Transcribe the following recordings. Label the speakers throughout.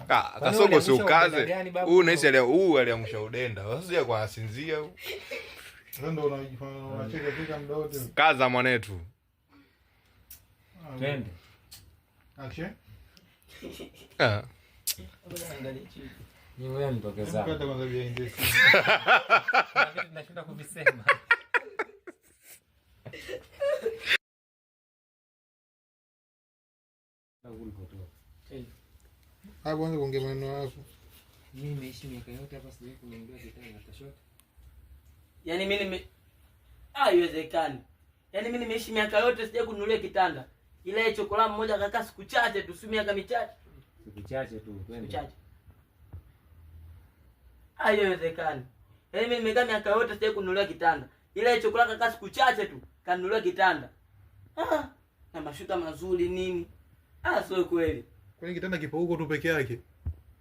Speaker 1: Kasongo si ukaze. Huu naisi aliangusha udenda. Sasa kwa asinzia huu.
Speaker 2: Ndio unacheka fika muda wote.
Speaker 1: Kaza mwanetu.
Speaker 3: Twende.
Speaker 2: Action.
Speaker 3: Ni wewe mtokeza.
Speaker 2: Hata kwanza vya indesi.
Speaker 3: Nashinda kuvisema.
Speaker 2: Hapo kwanza kuongea maneno yako.
Speaker 3: Mimi nimeishi miaka yote hapa sijui kuongea kitana hata short.
Speaker 4: Yaani mimi haiwezekani. Yaani mimi nimeishi miaka yote sija kununulia kitanda. Ile chokolaa mmoja kaka siku chache tu, si miaka michache.
Speaker 3: Siku chache tu, twende.
Speaker 4: Chache. Haiwezekani. Yaani mimi nimekaa miaka yote sija kununulia kitanda. Ile chokolaa kaka siku chache tu kanunulia kitanda. Na mashuka mazuri nini? Sio kweli.
Speaker 2: Kwani kitanda kipo huko tu peke yake?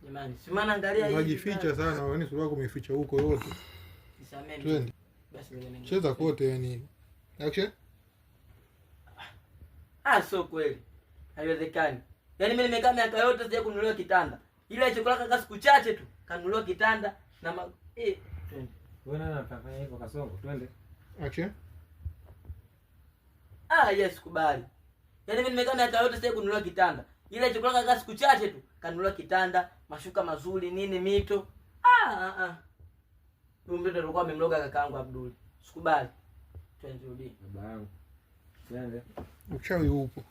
Speaker 4: Jamani, si maana angalia hivi.
Speaker 2: Unajificha sana, yaani sura yako umeficha huko yote.
Speaker 4: Nisameni.
Speaker 2: Twende.
Speaker 4: Basi mimi
Speaker 2: cheza kote yani. Action.
Speaker 4: Sio kweli. Haiwezekani. Yaani mimi nimekaa miaka yote sija kununulia kitanda. Ile chokolaa kaka siku chache tu kanunulia kitanda na twende.
Speaker 3: Wewe nani anafanya hivyo Kasongo? Twende.
Speaker 2: Action.
Speaker 4: Yes, kubali. Yaani mimi nimekaa miaka yote sija kununulia kitanda. Ile chokolaa kaka siku chache tu kanunulia kitanda, mashuka mazuri, nini mito. Huyo mtoto alikuwa amemloga kakaangu Abdul. Sikubali. Twende rudi.
Speaker 3: Baba yangu. Twende.
Speaker 2: Uchawi upo.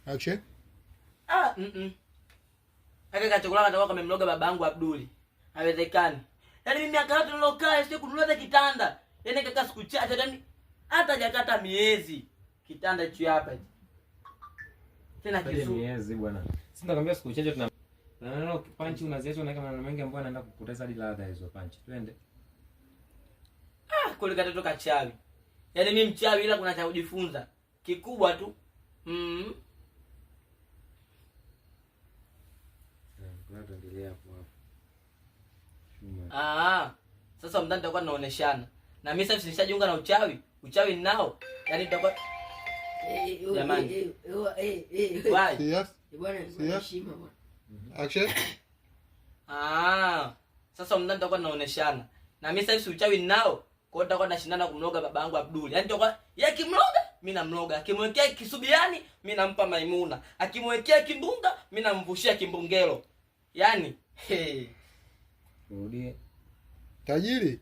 Speaker 2: Action.
Speaker 4: Kaka chokolaa atakuwa kamemloga babangu Abdul. Haiwezekani. Yaani mimi miaka yote nilokaa sija kununulia kitanda. Yaani kaka siku chache yani hata hajakata miezi. Kitanda hicho hapa. Tena kizuri.
Speaker 3: Miezi bwana. Sisi nakwambia siku chache tuna neno punch unaziacha unaweka maneno mengi ambayo anaenda kupoteza hadi ladha hizo punch. Twende.
Speaker 4: Kule katoto kachawi. Yaani mimi mchawi ila kuna cha kujifunza. Kikubwa tu.
Speaker 3: Tuendelee hapo hapo.
Speaker 4: Sasa mtani tutakuwa tunaoneshana. Na mimi sasa nishajiunga na uchawi. Uchawi ninao. Yaani tutakuwa jamani. Why?
Speaker 2: Yes.
Speaker 5: Bwana heshima bwana.
Speaker 2: Action.
Speaker 4: Sasa mtani tutakuwa tunaoneshana. Na mimi sasa uchawi ninao. Kwa hiyo tutakuwa tunashindana kumloga babangu Abdul. Yaani tutakuwa yeye kimloga, mimi namloga. Akimwekea kisubiani, mimi nampa Maimuna. Akimwekea kimbunga, mimi namvushia kimbungelo. Yaani,
Speaker 3: Rudie.
Speaker 2: Tajiri.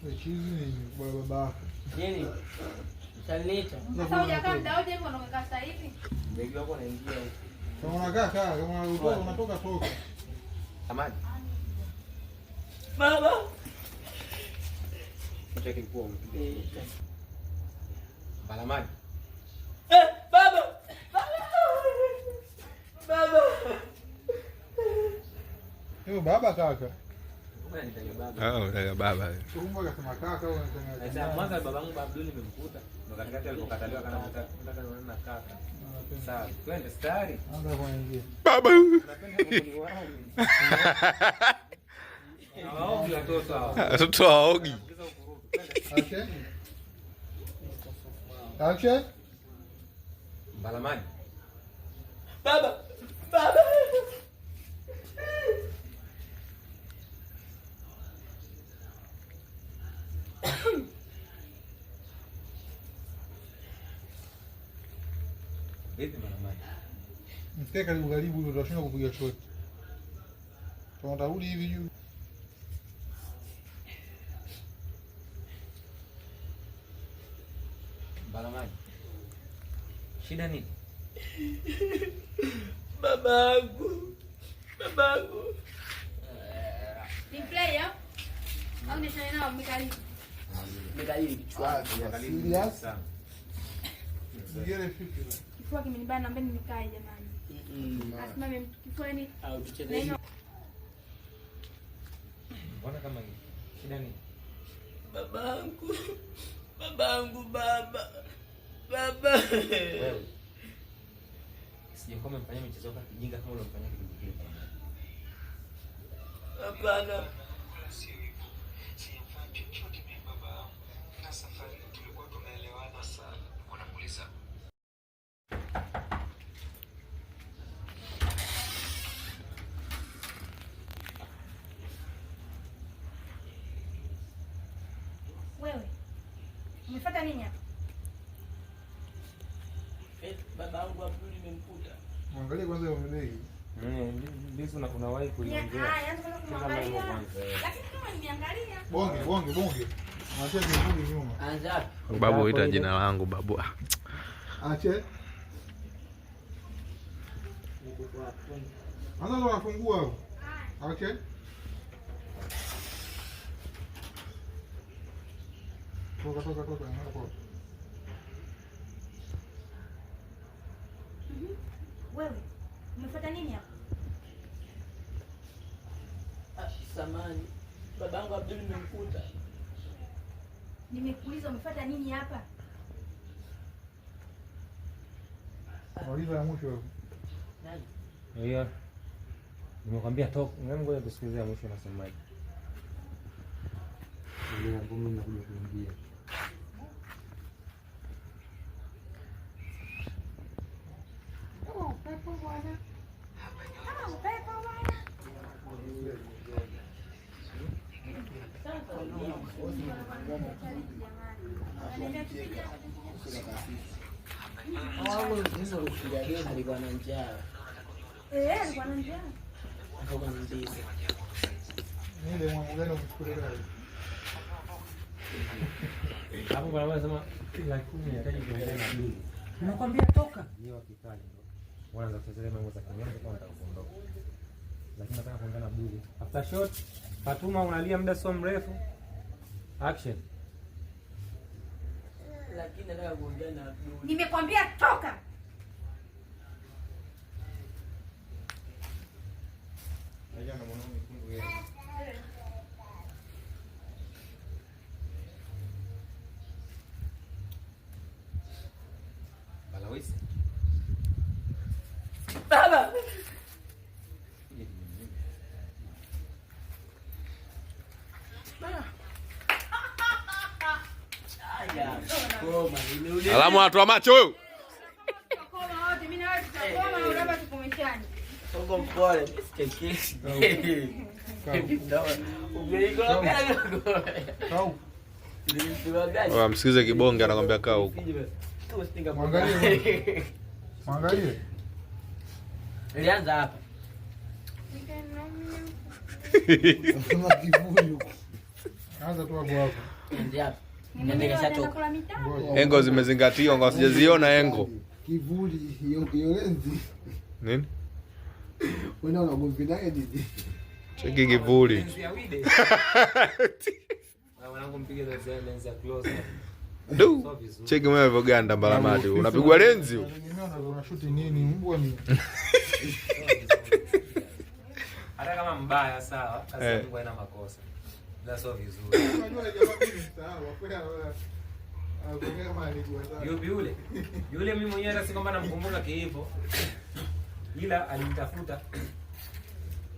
Speaker 2: Chizi ni baba.
Speaker 4: Nini? Utanita.
Speaker 5: Sasa hujakaa muda wote hivyo unakaa sasa hivi?
Speaker 3: Ndege wako anaingia huko.
Speaker 2: Kama unakaa kama unatoka toka.
Speaker 3: Amani.
Speaker 4: Baba.
Speaker 3: Mtaki kuwa Balamani.
Speaker 4: Baba. Baba.
Speaker 2: Yo baba kaka.
Speaker 1: Baba. Baba.
Speaker 2: Kumbe kama kaka au unataka.
Speaker 3: Sasa mwanzo babangu Abdul nimemkuta. Ndo katikati alipokataliwa kana nataka na kaka. Sawa, twende stari.
Speaker 2: Anga kuingia.
Speaker 1: Baba. Watoto waogi.
Speaker 2: Action. Action.
Speaker 3: Balamani.
Speaker 4: Baba.
Speaker 3: Vipi Balamani?
Speaker 2: Mfike karibu ndio tunashinda kupiga shot. Tunarudi hivi juu.
Speaker 3: Balamani. Shida nini?
Speaker 4: Babangu.
Speaker 5: Ni player au ni tena mkali?
Speaker 4: Mekali kichwa.
Speaker 2: Serious? Ngere fikira.
Speaker 5: Kifua kimenibana naomba nikae jamani. Asimame kifuani.
Speaker 4: Au tucheze.
Speaker 3: Mbona kama hivi? Shida nini?
Speaker 4: Babangu. Baba.
Speaker 3: Wewe. Sijakuwa umefanya michezo kama kijinga kama unafanya kitu kingine.
Speaker 4: Hapana.
Speaker 5: nini hapa?
Speaker 4: Babangu Abdul nimemkuta.
Speaker 2: Angalia kwanza hiyo mbele.
Speaker 3: Ndio unawahi kuiongea.
Speaker 5: Yaani kwanza kumwangalia. Lakini kama nimeangalia.
Speaker 2: Bonge. Acha kivuli nyuma.
Speaker 4: Anza.
Speaker 1: Babu ita jina langu babu.
Speaker 2: Acha. Ana ndo afungua hapo. Acha. Toka hapo.
Speaker 5: Wewe, umefuata nini hapa?
Speaker 4: Samani. Babangu Abdul nimemkuta.
Speaker 5: Nimekuuliza umefuata nini hapa?
Speaker 2: Waliza ya mwisho.
Speaker 4: Nani?
Speaker 3: Hiyo. Nimekwambia toka, ngoja tusikize ya mwisho nasemaje. Ndio ngumi nakuja kuingia.
Speaker 5: Upepo bwana. Upepo bwana.
Speaker 4: Alikuwa na njaa.
Speaker 5: Alikuwa na njaa.
Speaker 4: Alikuwa na ndizi.
Speaker 2: Nile mwangu gani ukichukulia gari?
Speaker 3: Hapo kwa wanasema kila 10 inahitaji kuongea na Abdul. Nakwambia toka. Ndio wakikali ndio. Wanaanza kuchezea mambo za kinyonge kwa nataka kuondoka. Lakini nataka kuongea na Abdul. After shot, Fatuma unalia muda sio mrefu. Action.
Speaker 4: Lakini nataka kuongea na Abdul.
Speaker 5: Nimekwambia toka.
Speaker 3: Najua na mwanaume mkungu yeye. Balawisi.
Speaker 4: Baba.
Speaker 1: Alamu watu wa macho wewe.
Speaker 5: Koma wote, mimi na wewe tutakoma au labda tukomeshane.
Speaker 4: Songo mpole, sikekesi.
Speaker 1: Msikize kibonge anakwambia kaa huko.
Speaker 2: Mwangalie.
Speaker 4: Ilianza hapa.
Speaker 2: Kama kivuli. Anza tu hapo.
Speaker 4: Ndio hapa.
Speaker 1: Engo zimezingatiwa, ngo sijaziona engo.
Speaker 2: Kivuli hiyo lenzi.
Speaker 1: Nini?
Speaker 2: Wewe unagombea nini?
Speaker 1: Cheki kivuli.
Speaker 3: Wanangu mpige lenzi ya close.
Speaker 1: Du. Cheki mwewe voganda mbalamati. Unapigwa lenzi.
Speaker 2: Unashuti nini? Mbwa ni.
Speaker 3: Hata kama mbaya sawa, sasa Mungu haina makosa. Ila sio vizuri.
Speaker 2: Unajua jamaa mimi msahau, akwenda kama alikuwa
Speaker 3: Yule mimi mwenyewe hata si kwamba namkumbuka kiipo. Ila alimtafuta.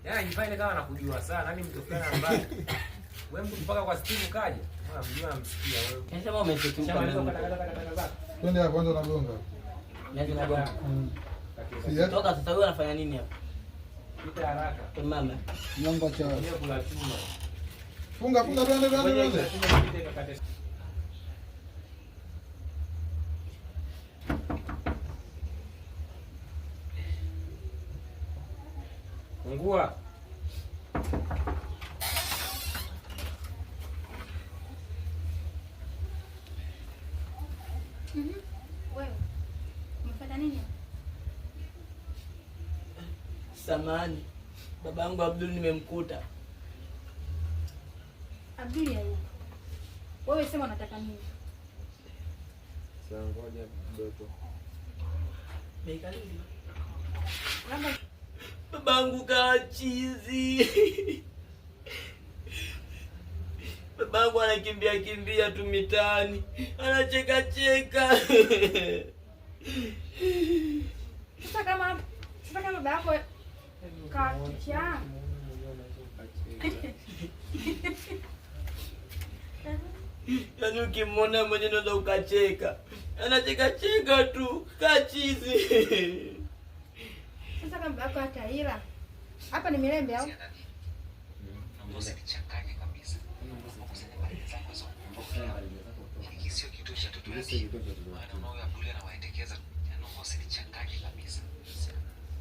Speaker 3: Yaani anifanye kama anakujua sana, nani mtu fulani ambaye wewe mtu mpaka kwa Steve kaje. Mjua namsikia wewe.
Speaker 4: Nasema umetutuka.
Speaker 2: Twende hapo kwanza unagonga.
Speaker 4: Nani unagonga? Toka sasa wewe unafanya nini hapa?
Speaker 3: Pita haraka.
Speaker 4: Mama.
Speaker 2: Mlango cha.
Speaker 3: Mwenyewe kula chuma.
Speaker 2: Funga twende.
Speaker 3: Fungua.
Speaker 5: Wewe. Umefuata nini?
Speaker 4: Samani. Babangu Abdul nimemkuta.
Speaker 5: Abdul yeye. Wewe sema unataka nini?
Speaker 3: Sasa ngoja kidogo.
Speaker 4: Meikali.
Speaker 5: Labda
Speaker 4: Babangu kachizi. Babangu anakimbia tu mitaani. Anacheka.
Speaker 5: sasa kama baba yako kacha.
Speaker 4: Yaani ukimwona mwenye ndo ukacheka. Anacheka tu, kachizi.
Speaker 5: Sasa kama baba yako ataila. Hapa ni Milembe au?
Speaker 6: Naomba nichanganye kabisa. Naomba kusema habari zako za kuondoka. Hiki sio kitu cha Sisi kitoto tu. Maana unaoga Abduli anawaendekeza, naomba usinichanganye kabisa.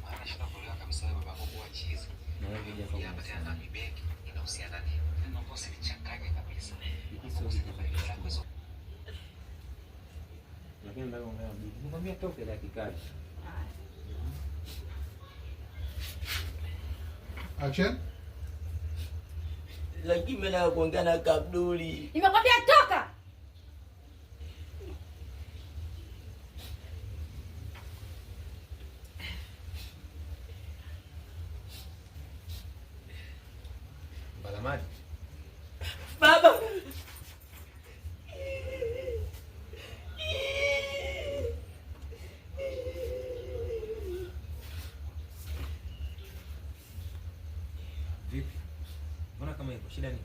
Speaker 6: Maana shida kuelewa kabisa baba yako kwa chizi. Na wewe kuja kwa hapa tena na mibeki inahusiana nini? Naomba usinichanganye kabisa.
Speaker 3: Lakini ndio unaona Abduli. Nikwambia toke dakika.
Speaker 2: Action.
Speaker 4: Lakini mimi na kuongea na Abduli.
Speaker 5: Nimekwambia toka.
Speaker 3: Balamadi.
Speaker 4: Baba.
Speaker 3: Vipi? Mbona kama iko shida nini?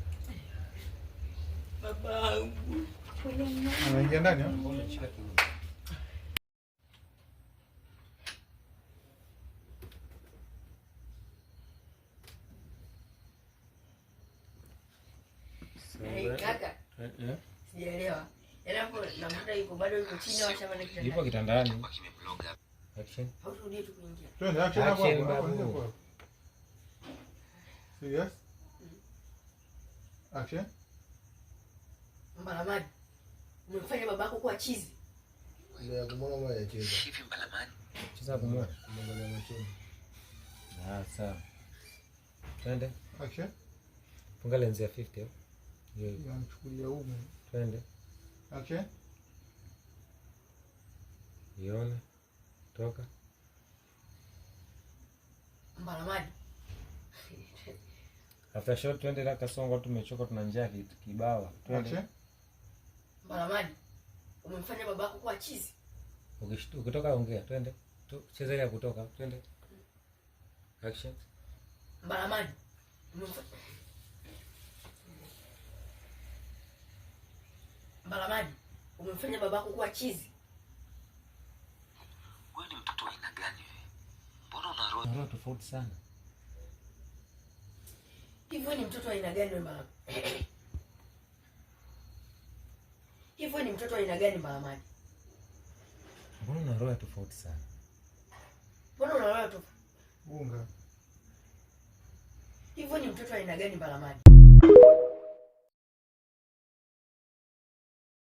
Speaker 4: Babangu.
Speaker 2: Anaingia ndani hapo.
Speaker 3: Mbona unashika kiuno?
Speaker 7: Kaka. Sijaelewa. Hapo na muda yuko bado yuko chini au shamba kitandani?
Speaker 3: Yupo kitandani. Action.
Speaker 7: Haurudie tu kuingia.
Speaker 2: Twende action hapo
Speaker 3: Action,
Speaker 2: hapo.
Speaker 3: babu.
Speaker 2: Serious? Action.
Speaker 7: Mbalamani. Umemfanya babako kuwa chizi.
Speaker 2: Ndio kumwona mwa ya cheza.
Speaker 6: Hivi Mbalamani.
Speaker 3: Cheza kumwona.
Speaker 2: Mwangalia machoni.
Speaker 3: Sawa. Twende.
Speaker 2: Action.
Speaker 3: Funga lens ya 50. Hiyo.
Speaker 2: Yanchukulia huko.
Speaker 3: Twende.
Speaker 2: Action.
Speaker 3: Ione. Toka.
Speaker 7: Mbalamani.
Speaker 3: After shot twende la Kasongo, tumechoka tuna njaa kibao. Twende.
Speaker 2: Action.
Speaker 7: Mbalamani. Umemfanya babako kuwa chizi.
Speaker 3: Ukitoka ongea, twende. Cheza ile ya kutoka, twende. Action.
Speaker 7: Mbalamani. Mbalamani. Umemfanya babako kuwa chizi.
Speaker 6: Wewe ni mtoto wa aina gani wewe? Mbona una
Speaker 3: Roho tofauti sana.
Speaker 7: Hivyo ni mtoto wa aina gani Mbalamani? Hivyo ni mtoto wa aina gani Mbalamani?
Speaker 3: Mbona una roho tofauti sana?
Speaker 7: Mbona una roho tofauti?
Speaker 2: Unga.
Speaker 7: Hivyo ni mtoto wa aina gani Mbalamani?